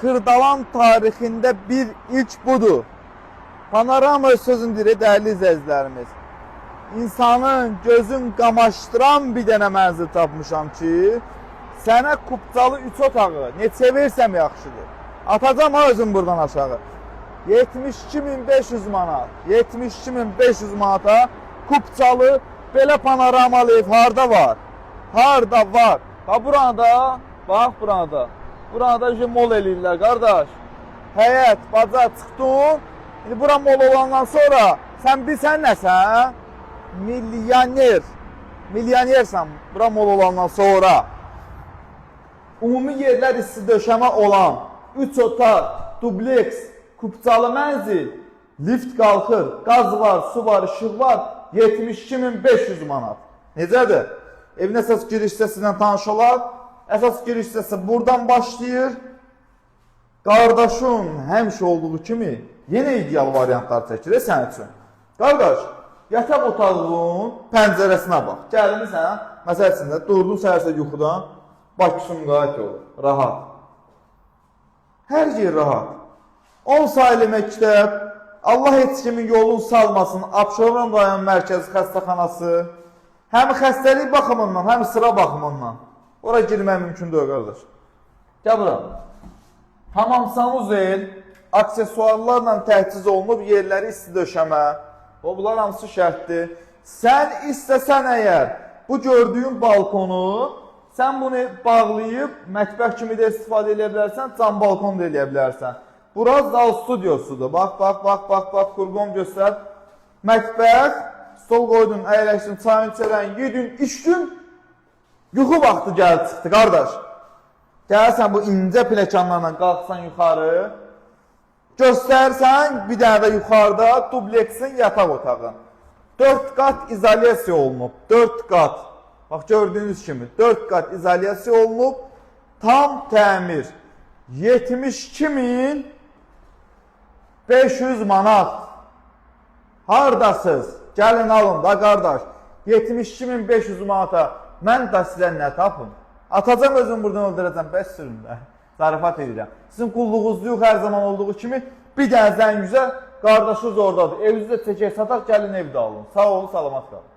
Xırdalan tarixində bir ilk budur. Panorama sözün diri, dəyərli izləyicilərimiz. İnsanın gözün qamaşdıran bir dənə mənzil tapmışam ki, sənə Kupcalı 3 otağı neçə versəm yaxşıdır. Atacam ha özüm buradan aşağı. 72.500 manat. 72.500 manata Kupcalı belə panoramalı ev harda var? Harda var? Ha burada, bax burada. Burada mol eləyirlər qardaş. Həyət, baca çıxdın. İndi bura mol olandan sonra sən bilsən nəsən? Milyoner. Milyonersən bura mol olandan sonra. Ümumi yerlər isti döşəmə olan 3 otaq, dubleks, Kupcalı mənzil, lift qalxır, qaz var, su var, işıq var, 72.500 manat. Necədir? Evin əsas giriş hissəsindən tanış olar. Əsas giriş hissəsi buradan başlayır. Qardaşın həmişə olduğu kimi yenə ideal variantlar çəkilir sənin üçün. Qardaş, yataq otağının pəncərəsinə bax. Gəlmirsən, məsəl üçün də durdun səhərsə yuxudan, Bakısın qayət olur, rahat. Hər yer rahat. 10 sayılı məktəb, Allah heç kimin yolunu salmasın, Abşeron rayon mərkəzi xəstəxanası, həm xəstəlik baxımından, həm sıra baxımından. Ora girmək mümkün deyil, qardaş. Gəl bura. Hamam-sanuzel aksesuarlarla təchiz olunub yerləri isti döşəmə. Bunlar hamısı şərtdir. Sən istəsən əgər bu gördüyün balkonu, sən bunu bağlayıb mətbəx kimi də istifadə edə bilərsən, cam balkon da edə bilərsən. Bura zal studiosudur. Bax, qurban göstər. Mətbəx, stol qoydun, əyləşdin, çayın içərən, yedin, içdin. Yuxu vaxtı gəlib çıxdı, qardaş. Gəlsən bu incə pləkanlarla qalxsan yuxarı, göstərsən bir dənə də yuxarıda dubleksin yataq otağı. 4 qat izolyasiya olunub, 4 qat. Bax, gördüyünüz kimi 4 qat izolyasiya olunub, tam təmir. 72.500 manat. Hardasız? Gəlin alın da qardaş. 72.500 manata mən də sizə nə tapım? Atacam özüm buradan öldürəcəm, bəs sürün də. Zarafat edirəm. Sizin qulluğunuz yox hər zaman olduğu kimi bir dənə zəngüzə qardaşınız oradadır. Evinizdə çəkək sataq, gəlin evdə alın. Sağ olun, salamat qalın.